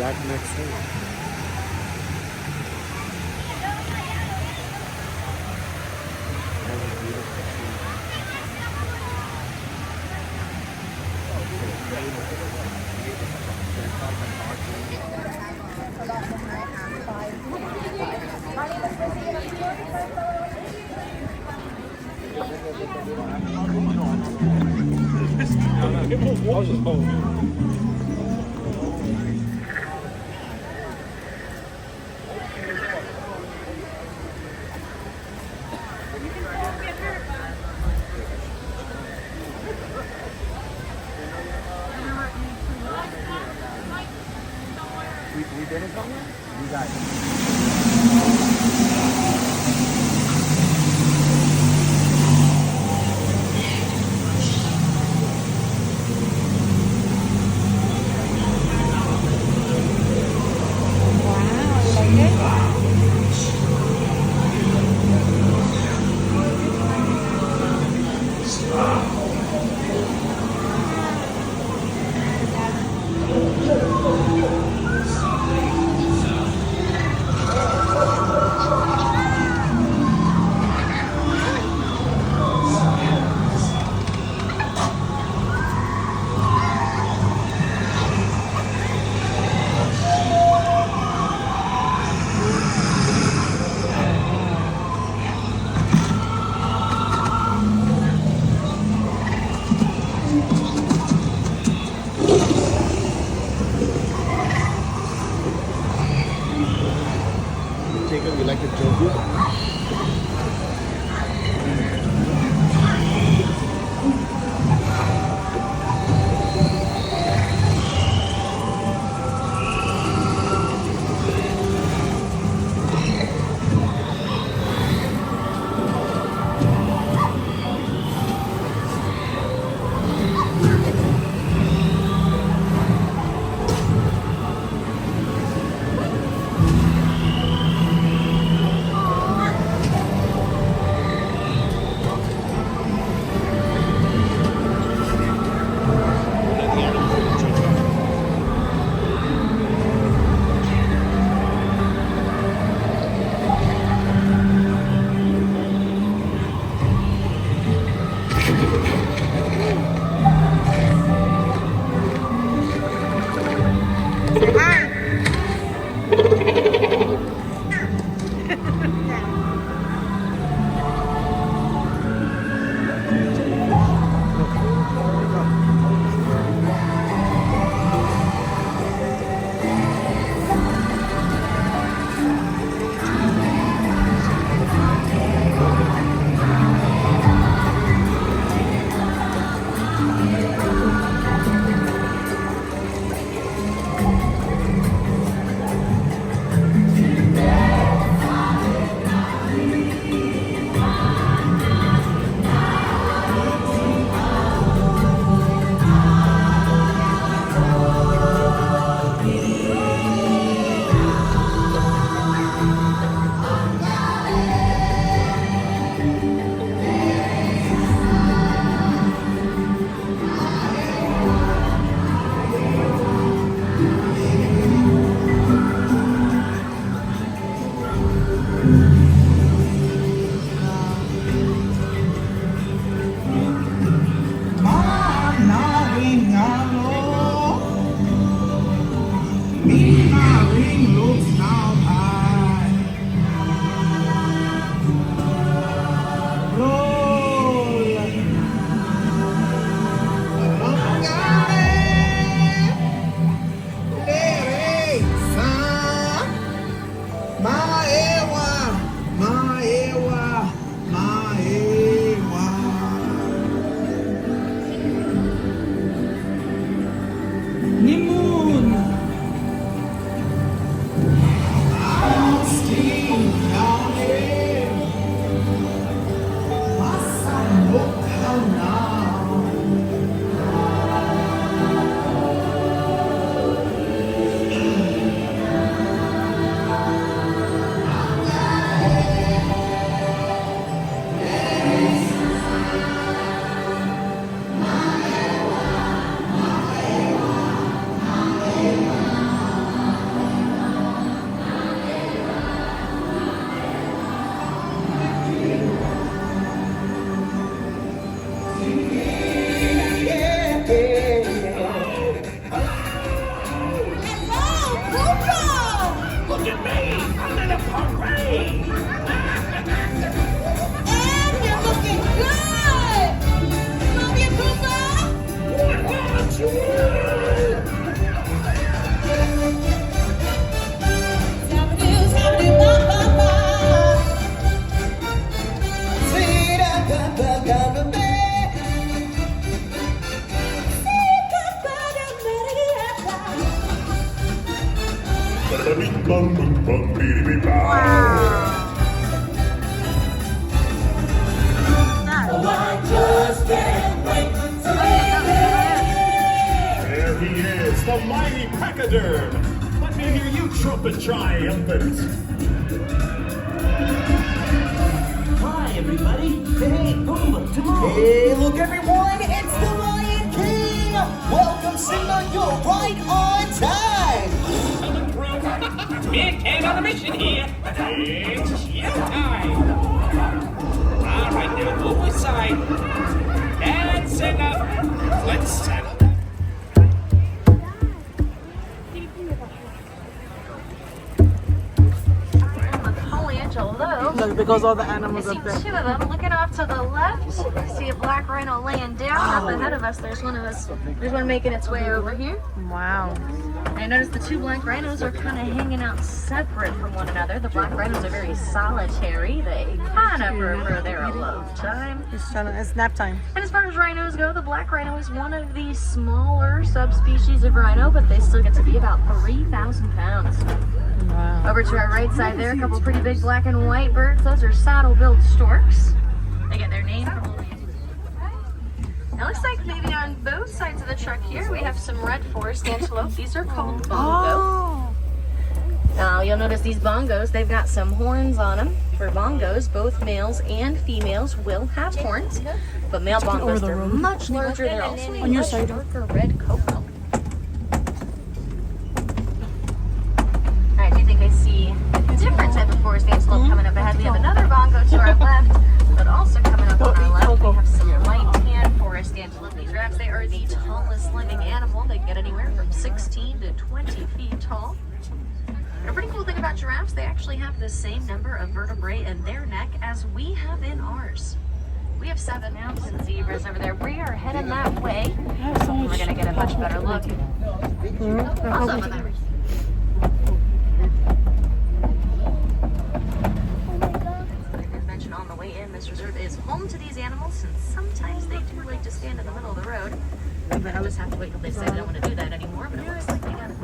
back next week. That was beautiful we did it somewhere? You guys. Jacob, you like the joke? There he is, the mighty Pachyderm. Let me hear you trumpet triumphant. Hi, everybody. Hey, Pumbaa, Timon. Hey, look, everyone. It's the Lion King. Welcome, Simba. You're right on time. Big King on the mission here. It's showtime. All right, now move aside. That's enough. Let's settle. Look, because all the animals I see up there. two of them looking off to the left. I see a black rhino laying down up ahead of us. There's one making its way over here. Wow. And I noticed the two black rhinos are kind of hanging out separate from one another. The black rhinos are very solitary. They kind of prefer their alone time. It's nap time. And as far as rhinos go, the black rhino is one of the smaller subspecies of rhino, but they still get to be about 3,000 pounds. Wow. Over to our right side there, a couple pretty big black and white birds. Those are saddle-billed storks. They get their name from it looks like maybe on both sides of the truck here we have some red forest antelope. These are called bongo. Now you'll notice these bongos, they've got some horns on them. For bongos, both males and females will have horns, but male bongos are much larger. They're also a much darker red coat color. I do think I see a different type of forest antelope coming up ahead. We have another bongo to our left, but also coming up on our left, we have some light tan forest antelope. These giraffes, they are the tallest living animal. They get anywhere from 16 to 20 feet tall. And a pretty cool thing about giraffes, they actually have the same number of vertebrae in their neck as we have in ours. We have 7 mountain zebras over there. We are heading that way. We're going to get a much better look. Also over there. On the way in, this reserve is home to these animals, and sometimes they do like to stand in the middle of the road. I just have to wait till they say they don't want to do that anymore, but it looks like they got it.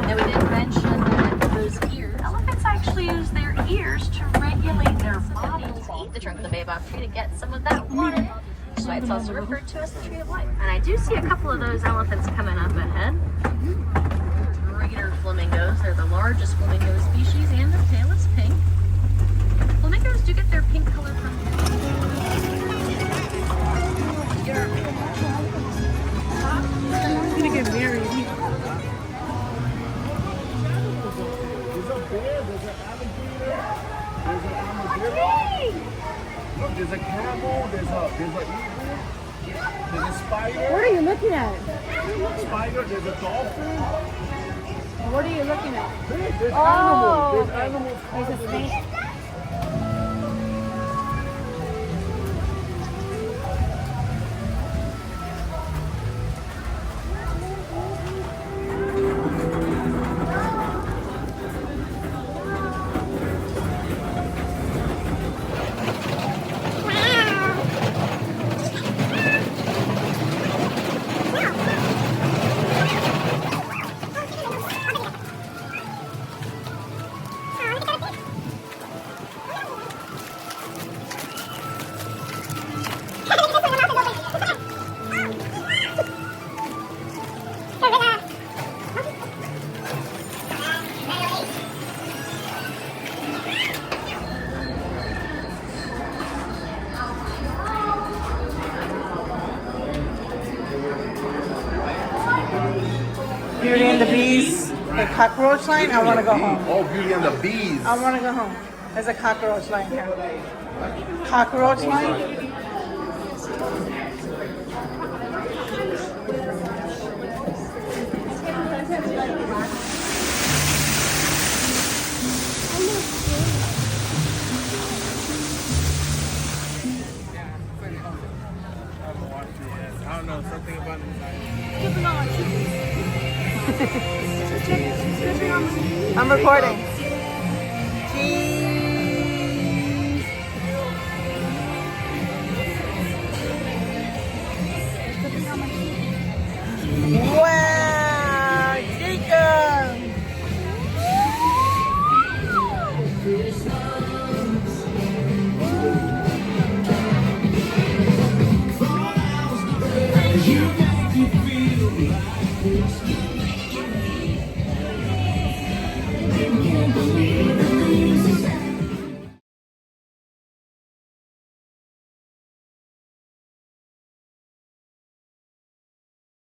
Now we did mention that those ears, elephants actually use their ears to regulate their bodies. Eat the trunk of the baobab tree to get some of that water. So it's also referred to as the tree of life. And I do see a couple of those elephants coming up ahead. Flamingos. They're the largest flamingo species, and their tail is pink. Flamingos do get their pink color from I'm gonna get married. There's a bear, there's an alligator, there's an armadillo. Look, there's a camel, there's a eagle, there's a spider. What are you looking at? Spider, there's a dolphin. What are you looking at? There's animals. There's animals. There's a snake. Beauty and the Bees, the cockroach line. I want to go home. Oh, Beauty and the Bees. I want to go home. There's a cockroach line here. Cockroach line. I don't know, something about it. I'm recording.